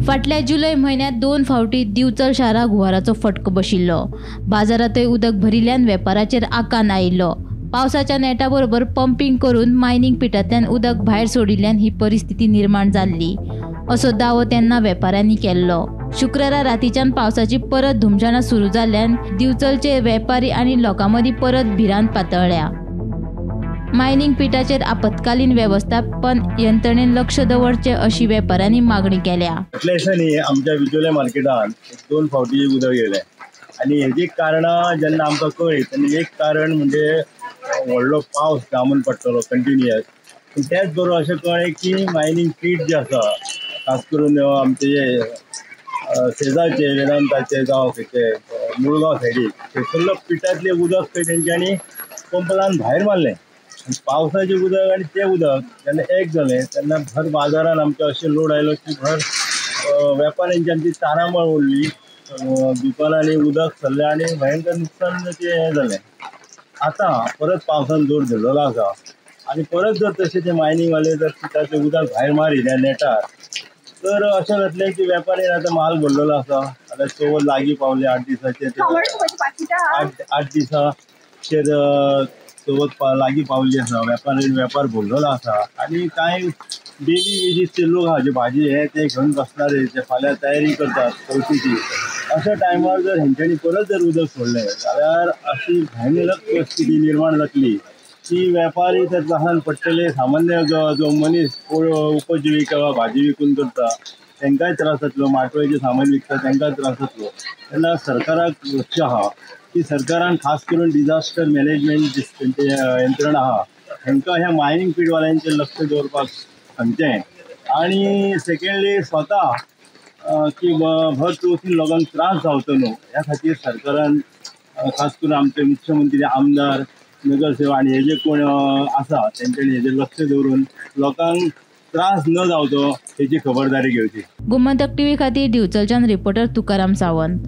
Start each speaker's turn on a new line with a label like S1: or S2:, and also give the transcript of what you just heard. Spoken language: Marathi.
S1: फाटल्या जुलै म्हयन्यात 2 फावटी दिवचल शाराक हुंवाराचो फटको बशिल्लो। बाजारातय उदक भरिल्ल्यान वेपाराचेर आकांत आयिल्लो। पावसाच्या नेटा बरोबर पंपिंग करून मायनिंग पिटांतल्यान उदक भायर सोडिल्ल्यान ही परिस्थिती निर्माण जाल्ली असो दावो तेन्ना वेपाऱ्यांनी केल्लो। शुक्रारा रातीच्यान पावसाची परत धुमशाणां सुरू जाल्ल्यान दिवचलचे वेपारी आनी लोकां मदीं परत भिरांत पातळ्ळ्या। मायनिंग पिटाचेर आपत्कालीन वेवस्थापन यंत्रणेन लक्ष दवरचें अशी वेपाऱ्यांनी मागणी केल्या।
S2: आमच्या बिचोले मार्केटान 2 फावटी उदक येयलें आनी हेजी कारणां जेन्ना आमकां कळ्ळी तेन्ना एक कारण म्हणजे व्हडलो पावस जामून पडटलो कंटिन्युअस। तेच बरोबर अशें कळ्ळें की मायनिंग पीट जे आसा खास करून आमचे शेजारचे वेदांताचे जावं खंयचे मुळगांव सायडीक थंयसरलो पिटांतलें उदक थंय तेंच्यांनी पंप लावन भायर मारलें। पावसाचें उदक आनी तें उदक जेन्ना एक जालें तेन्ना भर बाजारान आमकां अशें लोड आयलो की भर वेपाऱ्यांची आमची तारांबळ उरली, दुकानांनी उदक सरलें आनी भयंकर नुकसानाचें हें जालें। आतां परत पावसान जोर धरलेलो आसा आनी परत जर तशें ते मायनिंगवाले जर पिठाचें उदक भायर मारीत ह्या नेटार तर अशें जातलें की वेपारीन आतां माल भरलेलो आसा आतां चवथ लागीं पावली 8 दिसाचेर 8 दिसाचेर चवथ लागीं पावली आसा। वेपारीन वेपार भरलेलो आसा आनी कांय डेली वेजीसचे लोक आहा जे भाजी हे ते घेवन बसणारे जे फाल्यां तयारी करतात चवथीची। अशा टायमार जर हेंच्यांनी परत जर उदक सोडलें जाल्यार अशी भयानक परिस्थिती निर्माण जातली की वेपारी तर तहान पडटले, सामान्य जो मनीस उपजिविका वा भाजी विकून करता तांकांय त्रास जातलो, माटोळेचें सामान विकता तांकांय त्रास जातलो। तेन्ना सरकाराक लक्ष आहा की सरकारान खास करून डिजास्टर मॅनेजमेंट तेंचे यंत्रणा आहा तांकां ह्या मायनिंग पीटवाल्यांचेर लक्ष दवरपाक सांगचें आनी सेकेंडली स्वता की भर चवथीन लोकांक त्रास जावचो न्हू ह्या खातीर सरकारान खास करून आमचे मुख्यमंत्री, आमदार, नगरसेवक आनी हे जे कोण आसा तेंच्यांनी हेजेर लक्ष दवरून लोकांक त्रास न जावचो हेची खबरदारी घेवची।
S1: गोमंतक टीव्ही खातीर दिवचलच्यान रिपोर्टर तुकाराम सावंत।